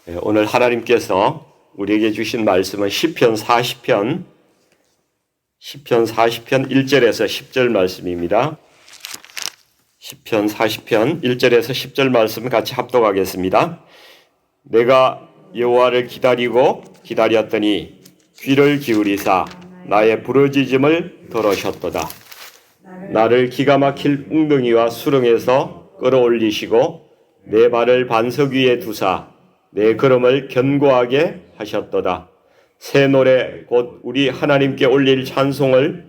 오늘 하나님께서 우리에게 주신 말씀은 시편 40편 1절에서 10절 말씀입니다. 시편 40편 1절에서 10절 말씀 같이 합독하겠습니다. 내가 여호와를 기다렸더니 귀를 기울이사 나의 부르짖음을 들으셨도다. 나를 기가 막힐 웅덩이와 수렁에서 끌어올리시고 내 발을 반석 위에 두사 내 걸음을 견고하게 하셨도다. 새 노래 곧 우리 하나님께 올릴 찬송을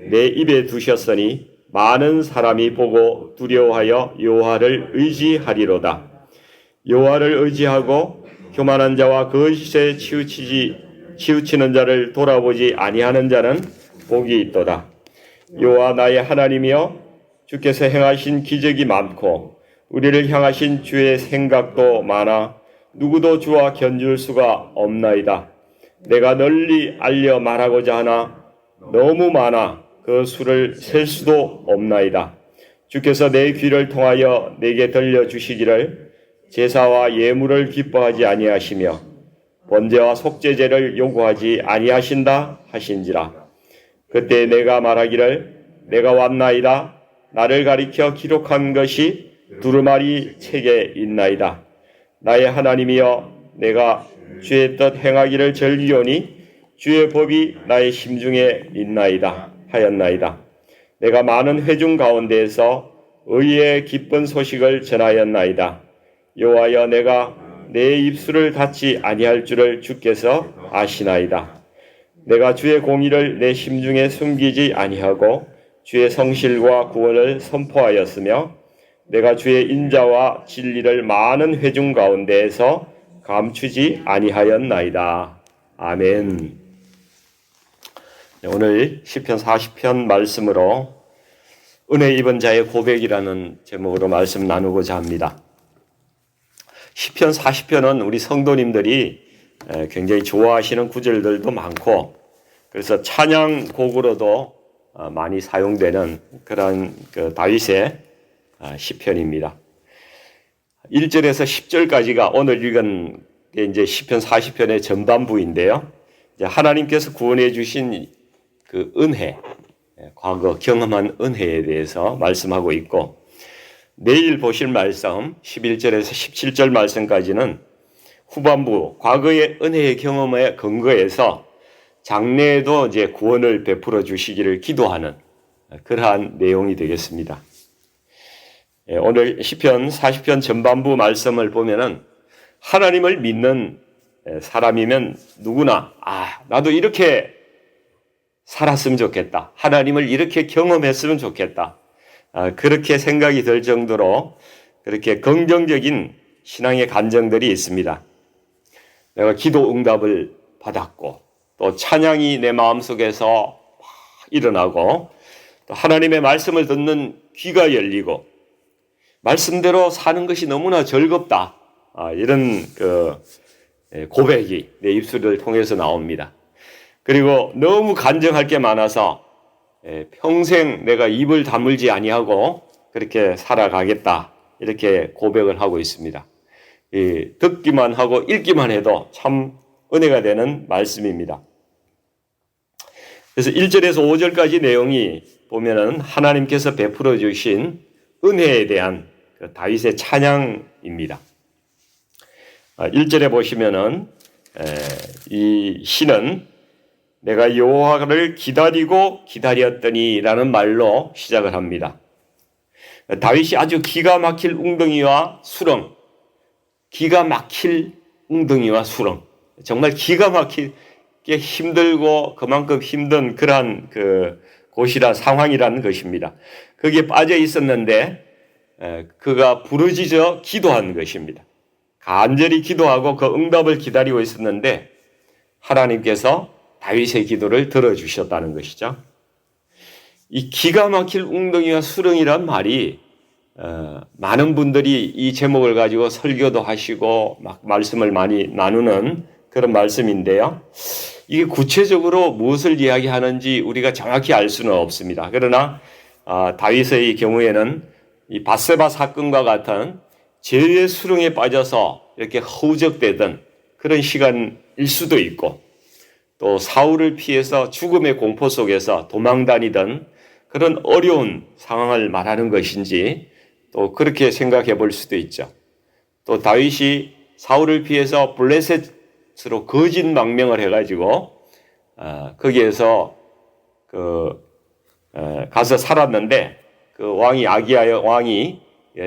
내 입에 두셨으니 많은 사람이 보고 두려워하여 여호와를 의지하리로다. 여호와를 의지하고 교만한 자와 거짓에 치우치는 자를 돌아보지 아니하는 자는 복이 있도다. 여호와 나의 하나님이여, 주께서 행하신 기적이 많고 우리를 향하신 주의 생각도 많아 누구도 주와 견줄 수가 없나이다. 내가 널리 알려 말하고자 하나 너무 많아 그 수를 셀 수도 없나이다. 주께서 내 귀를 통하여 내게 들려주시기를 제사와 예물을 기뻐하지 아니하시며 번제와 속죄제를 요구하지 아니하신다 하신지라. 그때 내가 말하기를 내가 왔나이다. 나를 가리켜 기록한 것이 두루마리 책에 있나이다. 나의 하나님이여, 내가 주의 뜻 행하기를 즐기오니 주의 법이 나의 심중에 있나이다 하였나이다. 내가 많은 회중 가운데에서 의의 기쁜 소식을 전하였나이다. 여호와여, 내가 내 입술을 닫지 아니할 줄을 주께서 아시나이다. 내가 주의 공의를 내 심중에 숨기지 아니하고 주의 성실과 구원을 선포하였으며 내가 주의 인자와 진리를 많은 회중 가운데에서 감추지 아니하였나이다. 아멘. 오늘 시편 40편 말씀으로 은혜 입은 자의 고백이라는 제목으로 말씀 나누고자 합니다. 시편 40편은 우리 성도님들이 굉장히 좋아하시는 구절들도 많고, 그래서 찬양곡으로도 많이 사용되는 그런 다윗의 시편입니다. 1절에서 10절까지가 오늘 읽은 게 이제 시편 40편의 전반부인데요. 이제 하나님께서 구원해 주신 그 은혜, 과거 경험한 은혜에 대해서 말씀하고 있고, 내일 보실 말씀 11절에서 17절 말씀까지는 후반부, 과거의 은혜의 경험에 근거해서 장래에도 이제 구원을 베풀어 주시기를 기도하는 그러한 내용이 되겠습니다. 오늘 시편 40편 전반부 말씀을 보면은 하나님을 믿는 사람이면 누구나 나도 이렇게 살았으면 좋겠다. 하나님을 이렇게 경험했으면 좋겠다. 그렇게 생각이 들 정도로 그렇게 긍정적인 신앙의 감정들이 있습니다. 내가 기도 응답을 받았고 또 찬양이 내 마음속에서 일어나고 또 하나님의 말씀을 듣는 귀가 열리고 말씀대로 사는 것이 너무나 즐겁다. 이런 고백이 내 입술을 통해서 나옵니다. 그리고 너무 간증할 게 많아서 평생 내가 입을 다물지 아니하고 그렇게 살아가겠다. 이렇게 고백을 하고 있습니다. 듣기만 하고 읽기만 해도 참 은혜가 되는 말씀입니다. 그래서 1절에서 5절까지 내용이 보면은 하나님께서 베풀어 주신 은혜에 대한 다윗의 찬양입니다. 1절에 보시면은 이 시는 내가 여호와를 기다렸더니 라는 말로 시작을 합니다. 다윗이 아주 기가 막힐 웅덩이와 수렁, 정말 기가 막히게 힘들고 그만큼 힘든 그러한 곳이라 상황이라는 것입니다. 거기에 빠져 있었는데 그가 부르짖어 기도한 것입니다. 간절히 기도하고 그 응답을 기다리고 있었는데 하나님께서 다윗의 기도를 들어주셨다는 것이죠. 이 기가 막힐 웅덩이와 수렁이란 말이 많은 분들이 이 제목을 가지고 설교도 하시고 막 말씀을 많이 나누는 그런 말씀인데요. 이게 구체적으로 무엇을 이야기하는지 우리가 정확히 알 수는 없습니다. 그러나 다윗의 경우에는 이 밧세바 사건과 같은 죄의 수렁에 빠져서 이렇게 허우적대던 그런 시간일 수도 있고, 또 사울을 피해서 죽음의 공포 속에서 도망다니던 그런 어려운 상황을 말하는 것인지 또 그렇게 생각해 볼 수도 있죠. 또 다윗이 사울을 피해서 블레셋으로 거짓 망명을 해가지고 거기에서 가서 살았는데, 그 왕이 아기야 왕이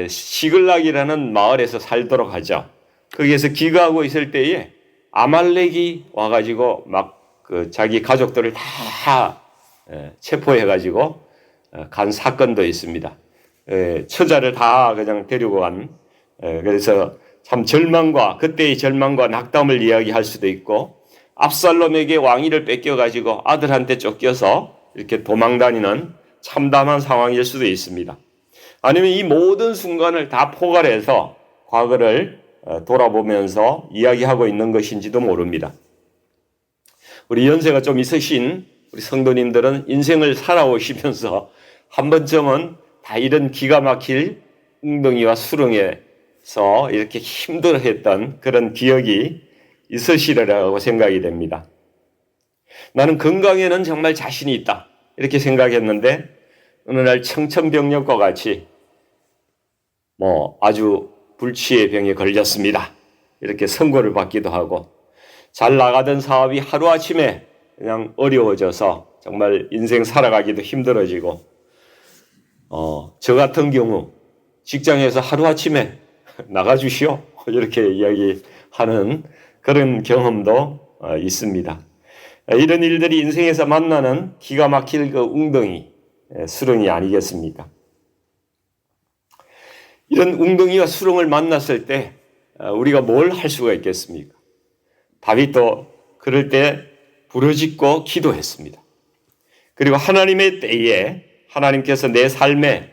시글락이라는 마을에서 살도록 하죠. 거기에서 기거하고 있을 때에 아말렉이 와가지고 막 자기 가족들을 다 체포해가지고 간 사건도 있습니다. 처자를 다 그냥 데리고 간. 그래서 참 그때의 절망과 낙담을 이야기할 수도 있고, 압살롬에게 왕위를 뺏겨가지고 아들한테 쫓겨서 이렇게 도망다니는 참담한 상황일 수도 있습니다. 아니면 이 모든 순간을 다 포괄해서 과거를 돌아보면서 이야기하고 있는 것인지도 모릅니다. 우리 연세가 좀 있으신 우리 성도님들은 인생을 살아오시면서 한 번쯤은 다 이런 기가 막힐 웅덩이와 수렁에서 이렇게 힘들어했던 그런 기억이 있으시리라고 생각이 됩니다. 나는 건강에는 정말 자신이 있다 이렇게 생각했는데, 어느 날 청천벽력과 같이 아주 불치의 병에 걸렸습니다. 이렇게 선고를 받기도 하고, 잘 나가던 사업이 하루아침에 그냥 어려워져서 정말 인생 살아가기도 힘들어지고, 저 같은 경우 직장에서 하루아침에 나가주시오 이렇게 이야기하는 그런 경험도 있습니다. 이런 일들이 인생에서 만나는 기가 막힐 그 웅덩이, 수렁이 아니겠습니까? 이런 웅덩이와 수렁을 만났을 때 우리가 뭘 할 수가 있겠습니까? 다윗도 그럴 때 부르짖고 기도했습니다. 그리고 하나님의 때에 하나님께서 내 삶에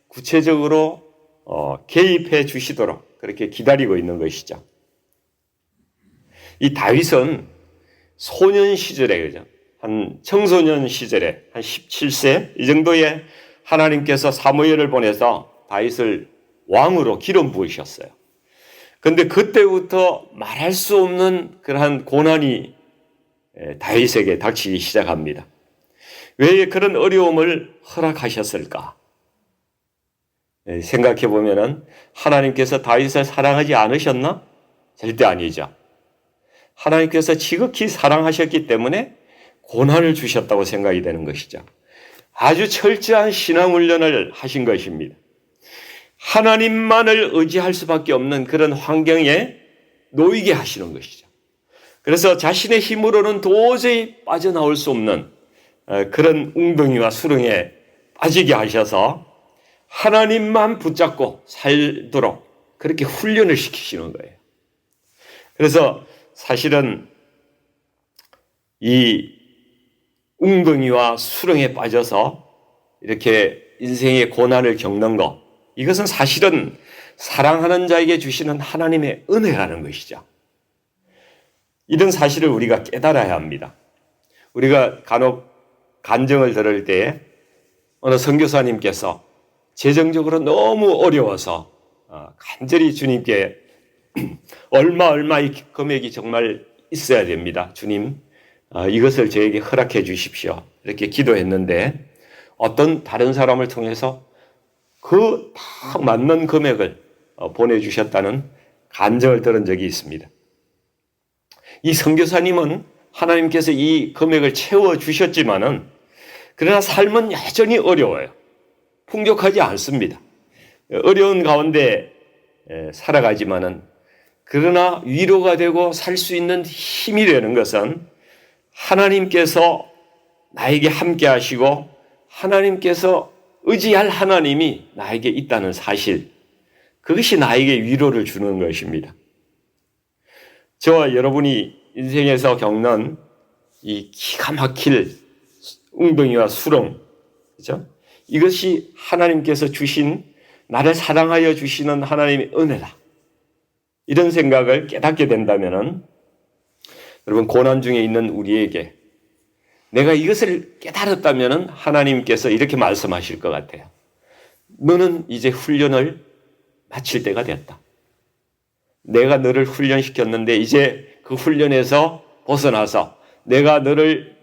구체적으로 개입해 주시도록 그렇게 기다리고 있는 것이죠. 이 다윗은 소년 시절에, 그죠? 한 청소년 시절에 한 17세 이 정도에 하나님께서 사무엘을 보내서 다윗을 왕으로 기름 부으셨어요. 그런데 그때부터 말할 수 없는 그러한 고난이 다윗에게 닥치기 시작합니다. 왜 그런 어려움을 허락하셨을까? 생각해 보면은 하나님께서 다윗을 사랑하지 않으셨나? 절대 아니죠. 하나님께서 지극히 사랑하셨기 때문에 고난을 주셨다고 생각이 되는 것이죠. 아주 철저한 신앙 훈련을 하신 것입니다. 하나님만을 의지할 수밖에 없는 그런 환경에 놓이게 하시는 것이죠. 그래서 자신의 힘으로는 도저히 빠져나올 수 없는 그런 웅덩이와 수렁에 빠지게 하셔서 하나님만 붙잡고 살도록 그렇게 훈련을 시키시는 거예요. 그래서 사실은 이 웅덩이와 수렁에 빠져서 이렇게 인생의 고난을 겪는 것, 이것은 사실은 사랑하는 자에게 주시는 하나님의 은혜라는 것이죠. 이런 사실을 우리가 깨달아야 합니다. 우리가 간혹 간증을 들을 때 어느 선교사님께서 재정적으로 너무 어려워서 간절히 주님께 얼마의 금액이 정말 있어야 됩니다. 주님, 이것을 저에게 허락해 주십시오. 이렇게 기도했는데 어떤 다른 사람을 통해서 그 딱 맞는 금액을 보내주셨다는 간증을 들은 적이 있습니다. 이 선교사님은 하나님께서 이 금액을 채워주셨지만은 그러나 삶은 여전히 어려워요. 풍족하지 않습니다. 어려운 가운데 살아가지만은 그러나 위로가 되고 살 수 있는 힘이 되는 것은 하나님께서 나에게 함께 하시고 하나님께서 의지할 하나님이 나에게 있다는 사실, 그것이 나에게 위로를 주는 것입니다. 저와 여러분이 인생에서 겪는 이 기가 막힐 웅덩이와 수렁, 그렇죠? 이것이 하나님께서 주신, 나를 사랑하여 주시는 하나님의 은혜다. 이런 생각을 깨닫게 된다면은 여러분, 고난 중에 있는 우리에게 내가 이것을 깨달았다면은 하나님께서 이렇게 말씀하실 것 같아요. 너는 이제 훈련을 마칠 때가 됐다. 내가 너를 훈련시켰는데 이제 그 훈련에서 벗어나서 내가 너를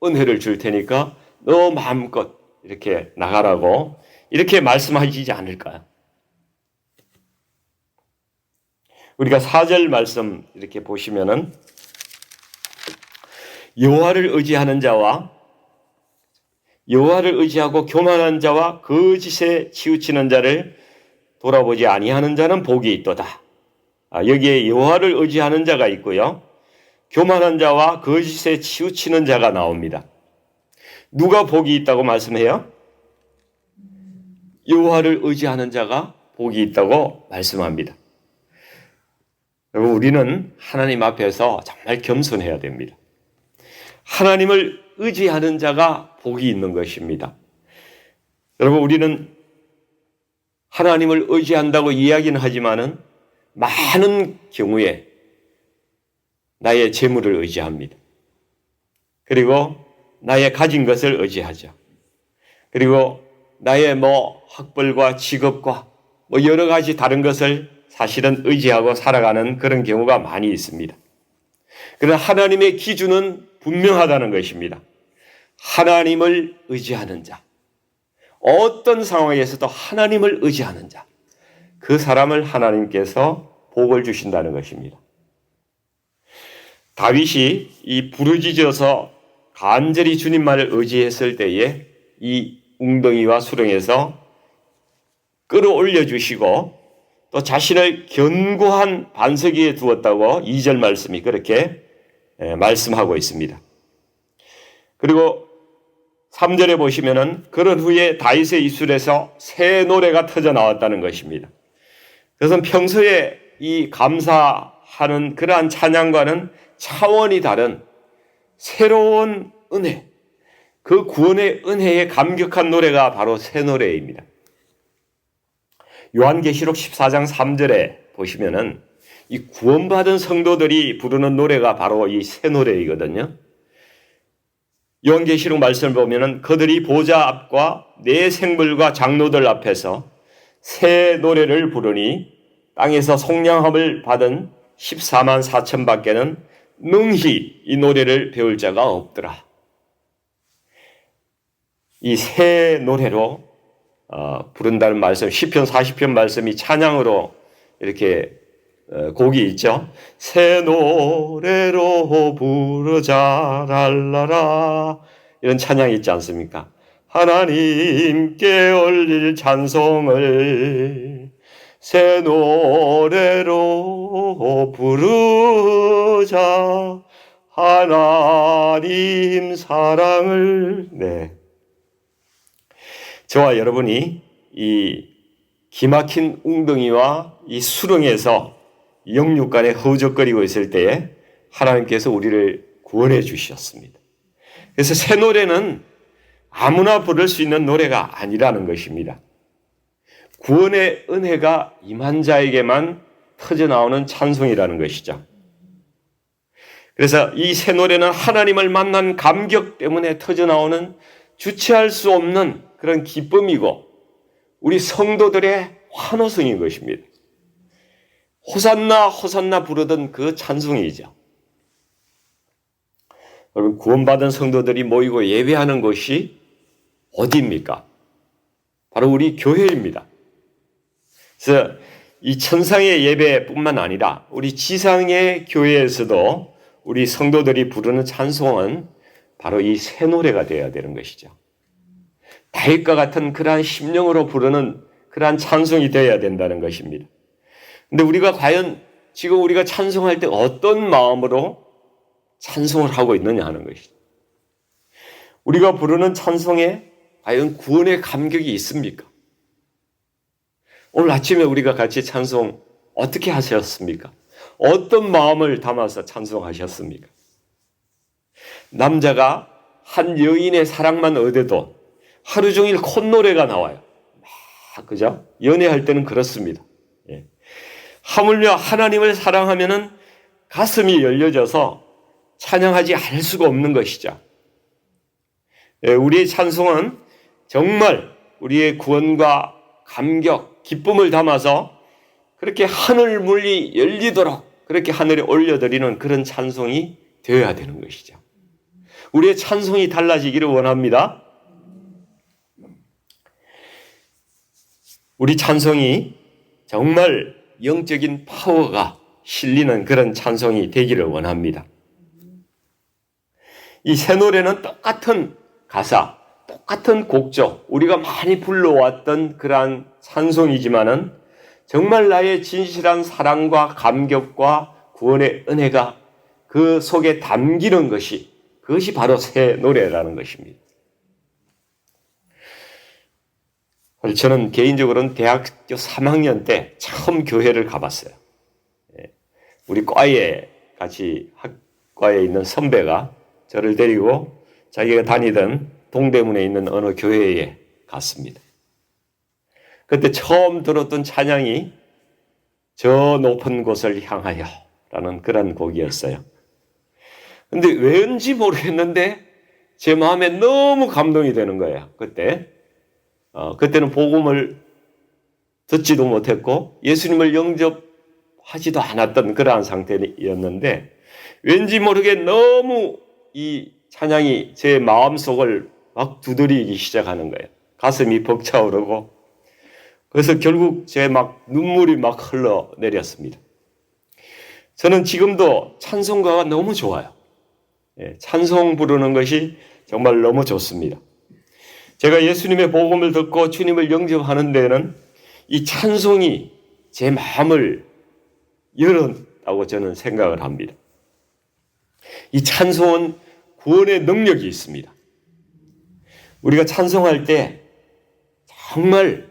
은혜를 줄 테니까 너 마음껏 이렇게 나가라고 이렇게 말씀하시지 않을까요? 우리가 4절 말씀 이렇게 보시면은 여호와를 의지하고 교만한 자와 거짓에 치우치는 자를 돌아보지 아니하는 자는 복이 있도다. 여기에 여호와를 의지하는 자가 있고요. 교만한 자와 거짓에 치우치는 자가 나옵니다. 누가 복이 있다고 말씀해요? 여호와를 의지하는 자가 복이 있다고 말씀합니다. 여러분, 우리는 하나님 앞에서 정말 겸손해야 됩니다. 하나님을 의지하는 자가 복이 있는 것입니다. 여러분, 우리는 하나님을 의지한다고 이야기는 하지만은 많은 경우에 나의 재물을 의지합니다. 그리고 나의 가진 것을 의지하죠. 그리고 나의 학벌과 직업과 여러 가지 다른 것을 사실은 의지하고 살아가는 그런 경우가 많이 있습니다. 그러나 하나님의 기준은 분명하다는 것입니다. 하나님을 의지하는 자, 어떤 상황에서도 하나님을 의지하는 자, 그 사람을 하나님께서 복을 주신다는 것입니다. 다윗이 이 부르짖어서 간절히 주님만을 의지했을 때에 이 웅덩이와 수렁에서 끌어올려 주시고 또 자신을 견고한 반석 위에 두었다고 2절 말씀이 그렇게 말씀하고 있습니다. 그리고 3절에 보시면은 그런 후에 다윗의 입술에서 새 노래가 터져 나왔다는 것입니다. 그것은 평소에 이 감사하는 그러한 찬양과는 차원이 다른 새로운 은혜, 그 구원의 은혜에 감격한 노래가 바로 새 노래입니다. 요한계시록 14장 3절에 보시면은 이 구원받은 성도들이 부르는 노래가 바로 이 새 노래이거든요. 요한계시록 말씀을 보면은 그들이 보좌 앞과 네 생물과 장로들 앞에서 새 노래를 부르니 땅에서 속량함을 받은 14만 4천 밖에는 능히 이 노래를 배울 자가 없더라. 이 새 노래로 부른다는 말씀, 시편 40편 말씀이 찬양으로 이렇게 곡이 있죠. 새 노래로 부르자 랄라라 이런 찬양이 있지 않습니까? 하나님께 올릴 찬송을 새 노래로 부르자 하나님 사랑을. 네. 저와 여러분이 이 기막힌 웅덩이와 이 수렁에서 영육간에 허우적거리고 있을 때에 하나님께서 우리를 구원해 주셨습니다. 그래서 새 노래는 아무나 부를 수 있는 노래가 아니라는 것입니다. 구원의 은혜가 임한 자에게만 터져나오는 찬송이라는 것이죠. 그래서 이 새 노래는 하나님을 만난 감격 때문에 터져나오는 주체할 수 없는 그런 기쁨이고 우리 성도들의 환호성인 것입니다. 호산나 호산나 부르던 그 찬송이죠. 여러분, 구원받은 성도들이 모이고 예배하는 곳이 어디입니까? 바로 우리 교회입니다. 그래서 이 천상의 예배뿐만 아니라 우리 지상의 교회에서도 우리 성도들이 부르는 찬송은 바로 이 새 노래가 되어야 되는 것이죠. 다윗과 같은 그러한 심령으로 부르는 그러한 찬송이 되어야 된다는 것입니다. 근데 우리가 과연 지금 우리가 찬송할 때 어떤 마음으로 찬송을 하고 있느냐 하는 것이죠. 우리가 부르는 찬송에 과연 구원의 감격이 있습니까? 오늘 아침에 우리가 같이 찬송 어떻게 하셨습니까? 어떤 마음을 담아서 찬송하셨습니까? 남자가 한 여인의 사랑만 얻어도 하루 종일 콧노래가 나와요. 그죠? 연애할 때는 그렇습니다. 예. 하물며 하나님을 사랑하면은 가슴이 열려져서 찬양하지 않을 수가 없는 것이죠. 예, 우리의 찬송은 정말 우리의 구원과 감격, 기쁨을 담아서 그렇게 하늘 문이 열리도록 그렇게 하늘에 올려드리는 그런 찬송이 되어야 되는 것이죠. 우리의 찬송이 달라지기를 원합니다. 우리 찬송이 정말 영적인 파워가 실리는 그런 찬송이 되기를 원합니다. 이 새 노래는 똑같은 가사, 똑같은 곡조, 우리가 많이 불러왔던 그러한 찬송이지만은 정말 나의 진실한 사랑과 감격과 구원의 은혜가 그 속에 담기는 것이, 그것이 바로 새 노래라는 것입니다. 저는 개인적으로는 대학교 3학년 때 처음 교회를 가봤어요. 우리 과에 같이 학과에 있는 선배가 저를 데리고 자기가 다니던 동대문에 있는 어느 교회에 갔습니다. 그때 처음 들었던 찬양이 저 높은 곳을 향하여 라는 그런 곡이었어요. 근데 왠지 모르겠는데 제 마음에 너무 감동이 되는 거예요. 그때는 복음을 듣지도 못했고 예수님을 영접하지도 않았던 그러한 상태였는데 왠지 모르게 너무 이 찬양이 제 마음속을 막 두드리기 시작하는 거예요. 가슴이 벅차오르고 그래서 결국 제 눈물이 막 흘러내렸습니다. 저는 지금도 찬송가가 너무 좋아요. 찬송 부르는 것이 정말 너무 좋습니다. 제가 예수님의 복음을 듣고 주님을 영접하는 데는 이 찬송이 제 마음을 열었다고 저는 생각을 합니다. 이 찬송은 구원의 능력이 있습니다. 우리가 찬송할 때 정말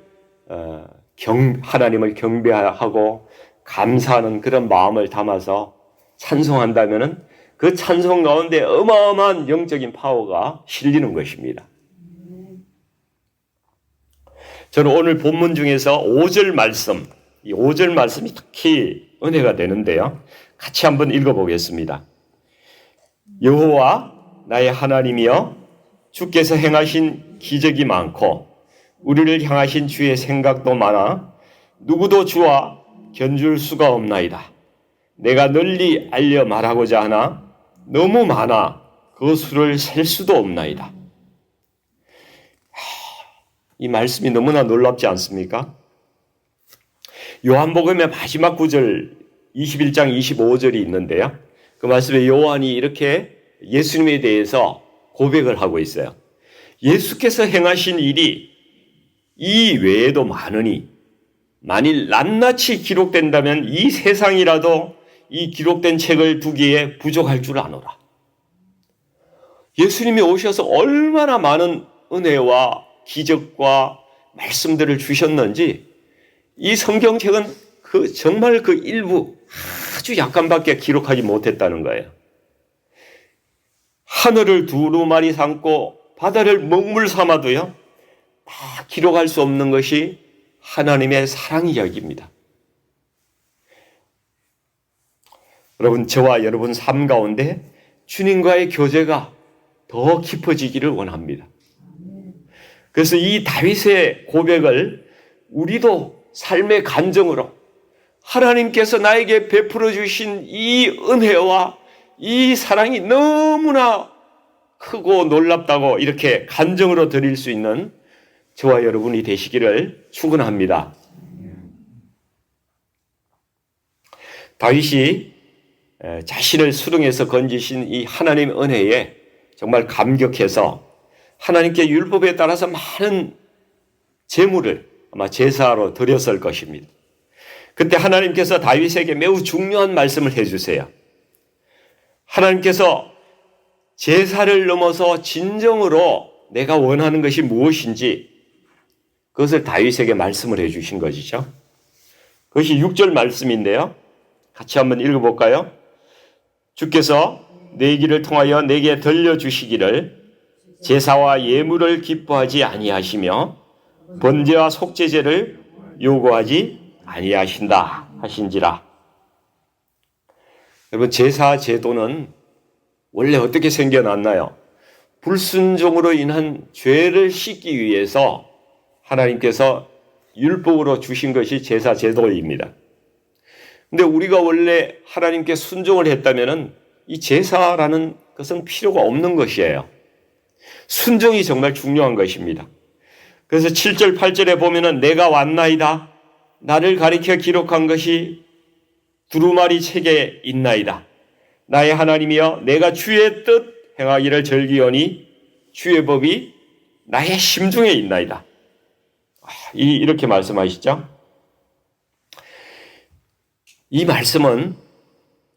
하나님을 경배하고 감사하는 그런 마음을 담아서 찬송한다면 그 찬송 가운데 어마어마한 영적인 파워가 실리는 것입니다. 저는 오늘 본문 중에서 5절 말씀, 이 5절 말씀이 특히 은혜가 되는데요. 같이 한번 읽어보겠습니다. 여호와 나의 하나님이여 주께서 행하신 기적이 많고 우리를 향하신 주의 생각도 많아 누구도 주와 견줄 수가 없나이다. 내가 널리 알려 말하고자 하나 너무 많아 그 수를 셀 수도 없나이다. 이 말씀이 너무나 놀랍지 않습니까? 요한복음의 마지막 구절 21장 25절이 있는데요. 그 말씀에 요한이 이렇게 예수님에 대해서 고백을 하고 있어요. 예수께서 행하신 일이 이 외에도 많으니 만일 낱낱이 기록된다면 이 세상이라도 이 기록된 책을 두기에 부족할 줄 아노라. 예수님이 오셔서 얼마나 많은 은혜와 기적과 말씀들을 주셨는지 이 성경책은 정말 그 일부 아주 약간밖에 기록하지 못했다는 거예요. 하늘을 두루마리 삼고 바다를 먹물 삼아도요 다 기록할 수 없는 것이 하나님의 사랑 이야기입니다. 여러분, 저와 여러분 삶 가운데 주님과의 교제가 더 깊어지기를 원합니다. 그래서 이 다윗의 고백을 우리도 삶의 간증으로 하나님께서 나에게 베풀어 주신 이 은혜와 이 사랑이 너무나 크고 놀랍다고 이렇게 간증으로 드릴 수 있는 저와 여러분이 되시기를 축원합니다. 다윗이 자신을 수렁에서 건지신 이 하나님의 은혜에 정말 감격해서 하나님께 율법에 따라서 많은 제물을 아마 제사로 드렸을 것입니다. 그때 하나님께서 다윗에게 매우 중요한 말씀을 해주세요. 하나님께서 제사를 넘어서 진정으로 내가 원하는 것이 무엇인지 그것을 다윗에게 말씀을 해주신 것이죠. 그것이 6절 말씀인데요. 같이 한번 읽어볼까요? 주께서 내 길을 통하여 내게 들려주시기를 제사와 예물을 기뻐하지 아니하시며 번제와 속죄제를 요구하지 아니하신다 하신지라. 여러분, 제사 제도는 원래 어떻게 생겨났나요? 불순종으로 인한 죄를 씻기 위해서 하나님께서 율법으로 주신 것이 제사 제도입니다. 근데 우리가 원래 하나님께 순종을 했다면은 이 제사라는 것은 필요가 없는 것이에요. 순종이 정말 중요한 것입니다. 그래서 7절, 8절에 보면은 내가 왔나이다. 나를 가리켜 기록한 것이 두루마리 책에 있나이다. 나의 하나님이여 내가 주의 뜻 행하기를 즐기오니 주의 법이 나의 심중에 있나이다. 이렇게 말씀하시죠. 이 말씀은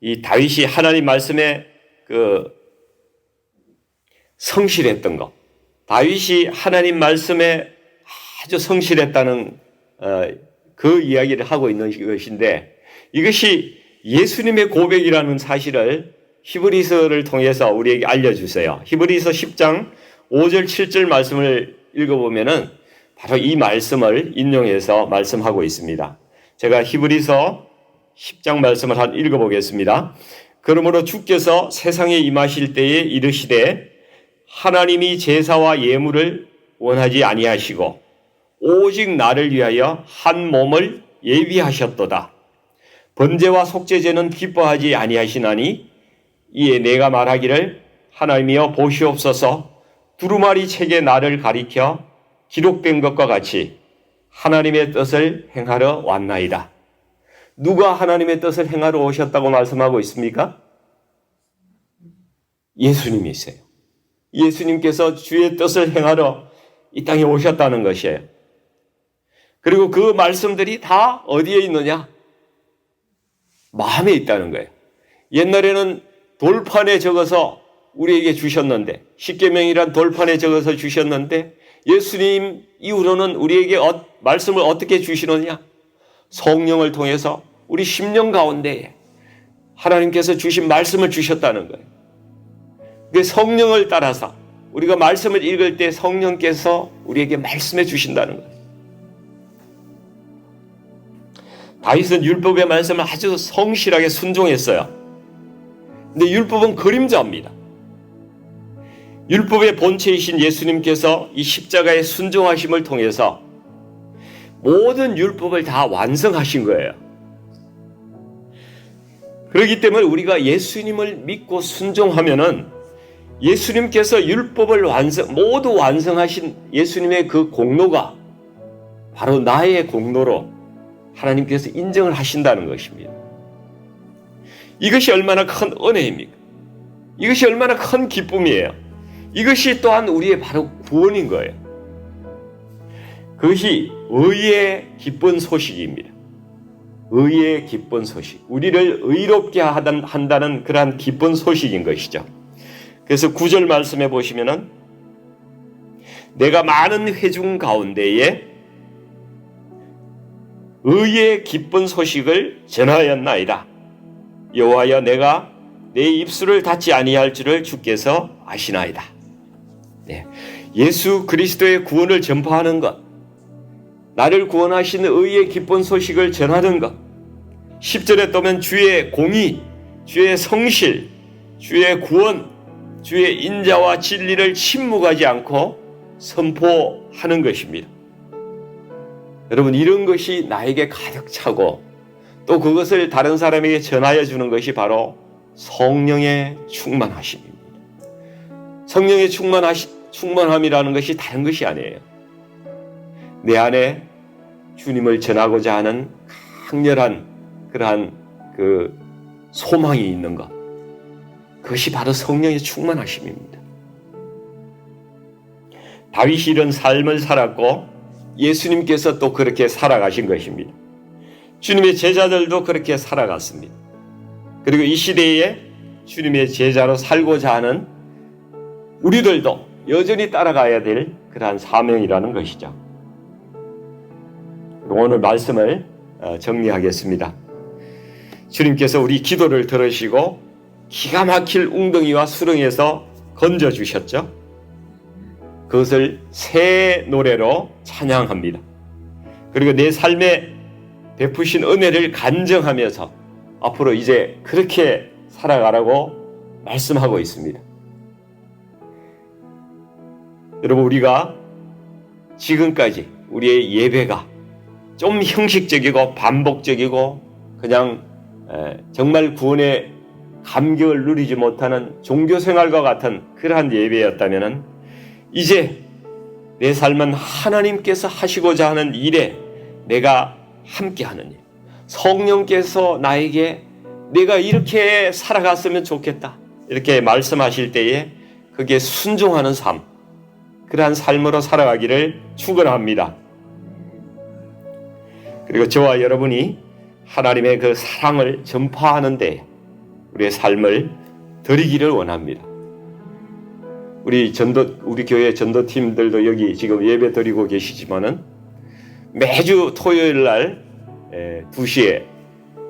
이 다윗이 하나님 말씀에 성실했던 것, 다윗이 하나님 말씀에 아주 성실했다는 그 이야기를 하고 있는 것인데, 이것이 예수님의 고백이라는 사실을 히브리서를 통해서 우리에게 알려주세요. 히브리서 10장 5절 7절 말씀을 읽어보면은 바로 이 말씀을 인용해서 말씀하고 있습니다. 제가 히브리서 10장 말씀을 읽어보겠습니다. 그러므로 주께서 세상에 임하실 때에 이르시되 하나님이 제사와 예물을 원하지 아니하시고 오직 나를 위하여 한 몸을 예비하셨도다. 번제와 속죄제는 기뻐하지 아니하시나니 이에 내가 말하기를 하나님이여 보시옵소서 두루마리 책에 나를 가리켜 기록된 것과 같이 하나님의 뜻을 행하러 왔나이다. 누가 하나님의 뜻을 행하러 오셨다고 말씀하고 있습니까? 예수님이세요. 예수님께서 주의 뜻을 행하러 이 땅에 오셨다는 것이에요. 그리고 그 말씀들이 다 어디에 있느냐? 마음에 있다는 거예요. 옛날에는 돌판에 적어서 우리에게 주셨는데, 십계명이란 돌판에 적어서 주셨는데, 예수님 이후로는 우리에게 말씀을 어떻게 주시느냐? 성령을 통해서 우리 심령 가운데에 하나님께서 주신 말씀을 주셨다는 거예요. 그 성령을 따라서 우리가 말씀을 읽을 때 성령께서 우리에게 말씀해 주신다는 거예요. 다윗은 율법의 말씀을 아주 성실하게 순종했어요. 근데 율법은 그림자입니다. 율법의 본체이신 예수님께서 이 십자가의 순종하심을 통해서 모든 율법을 다 완성하신 거예요. 그렇기 때문에 우리가 예수님을 믿고 순종하면은 예수님께서 율법을 모두 완성하신 예수님의 그 공로가 바로 나의 공로로 하나님께서 인정을 하신다는 것입니다. 이것이 얼마나 큰 은혜입니까? 이것이 얼마나 큰 기쁨이에요. 이것이 또한 우리의 바로 구원인 거예요. 그것이 의의 기쁜 소식입니다. 의의 기쁜 소식. 우리를 의롭게 한다는 그러한 기쁜 소식인 것이죠. 그래서 9절 말씀해 보시면은 내가 많은 회중 가운데에 의의 기쁜 소식을 전하였나이다. 여호와여 내가 내 입술을 닫지 아니할 줄을 주께서 아시나이다. 네. 예수 그리스도의 구원을 전파하는 것, 나를 구원하신 의의 기쁜 소식을 전하는 것, 10절에 보면 주의 공의, 주의 성실, 주의 구원, 주의 인자와 진리를 침묵하지 않고 선포하는 것입니다. 여러분, 이런 것이 나에게 가득 차고 또 그것을 다른 사람에게 전하여 주는 것이 바로 성령의 충만하심입니다. 성령의 충만함이라는 것이 다른 것이 아니에요. 내 안에 주님을 전하고자 하는 강렬한 그러한 그 소망이 있는 것, 그것이 바로 성령의 충만하심입니다. 다윗이 이런 삶을 살았고 예수님께서 또 그렇게 살아가신 것입니다. 주님의 제자들도 그렇게 살아갔습니다. 그리고 이 시대에 주님의 제자로 살고자 하는 우리들도 여전히 따라가야 될 그러한 사명이라는 것이죠. 오늘 말씀을 정리하겠습니다. 주님께서 우리 기도를 들으시고 기가 막힐 웅덩이와 수렁에서 건져주셨죠. 그것을 새 노래로 찬양합니다. 그리고 내 삶에 베푸신 은혜를 간증하면서 앞으로 이제 그렇게 살아가라고 말씀하고 있습니다. 여러분, 우리가 지금까지 우리의 예배가 좀 형식적이고 반복적이고 그냥 정말 구원의 감격을 누리지 못하는 종교생활과 같은 그러한 예배였다면 이제 내 삶은 하나님께서 하시고자 하는 일에 내가 함께하는 일, 성령께서 나에게 내가 이렇게 살아갔으면 좋겠다 이렇게 말씀하실 때에 그게 순종하는 삶, 그러한 삶으로 살아가기를 축원합니다. 그리고 저와 여러분이 하나님의 그 사랑을 전파하는 데 우리의 삶을 드리기를 원합니다. 우리 교회 전도팀들도 여기 지금 예배 드리고 계시지만은 매주 토요일 날 2시에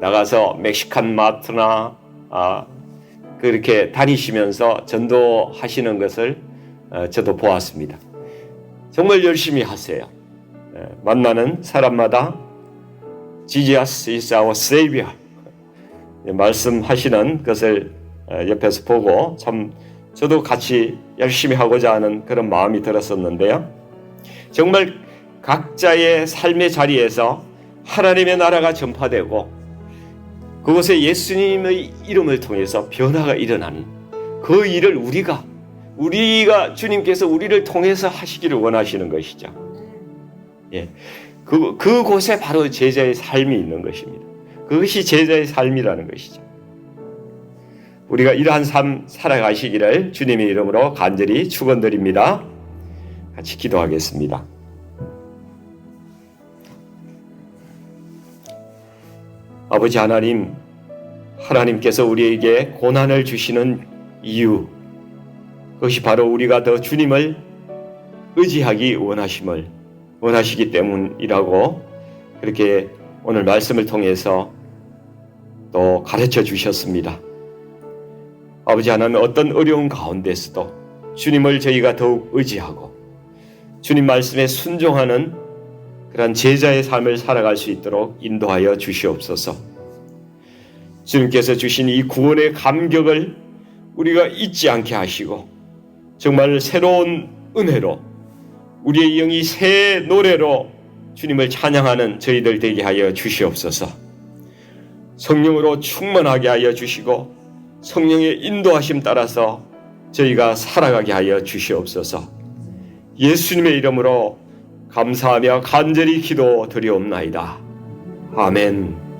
나가서 멕시칸 마트나 그렇게 다니시면서 전도하시는 것을 저도 보았습니다. 정말 열심히 하세요. 만나는 사람마다 Jesus is our Savior 말씀하시는 것을 옆에서 보고 참 저도 같이 열심히 하고자 하는 그런 마음이 들었었는데요. 정말 각자의 삶의 자리에서 하나님의 나라가 전파되고 그곳에 예수님의 이름을 통해서 변화가 일어나는 그 일을 우리가 주님께서 우리를 통해서 하시기를 원하시는 것이죠. 예. 그곳에 바로 제자의 삶이 있는 것입니다. 그것이 제자의 삶이라는 것이죠. 우리가 이러한 삶 살아가시기를 주님의 이름으로 간절히 축원드립니다. 같이 기도하겠습니다. 아버지 하나님, 하나님께서 우리에게 고난을 주시는 이유, 그것이 바로 우리가 더 주님을 의지하기 원하시기 때문이라고 그렇게 오늘 말씀을 통해서 또 가르쳐 주셨습니다. 아버지 하나님, 어떤 어려운 가운데서도 주님을 저희가 더욱 의지하고 주님 말씀에 순종하는 그런 제자의 삶을 살아갈 수 있도록 인도하여 주시옵소서. 주님께서 주신 이 구원의 감격을 우리가 잊지 않게 하시고 정말 새로운 은혜로 우리의 영이 새 노래로 주님을 찬양하는 저희들 되게 하여 주시옵소서. 성령으로 충만하게 하여 주시고 성령의 인도하심 따라서 저희가 살아가게 하여 주시옵소서. 예수님의 이름으로 감사하며 간절히 기도드리옵나이다. 아멘.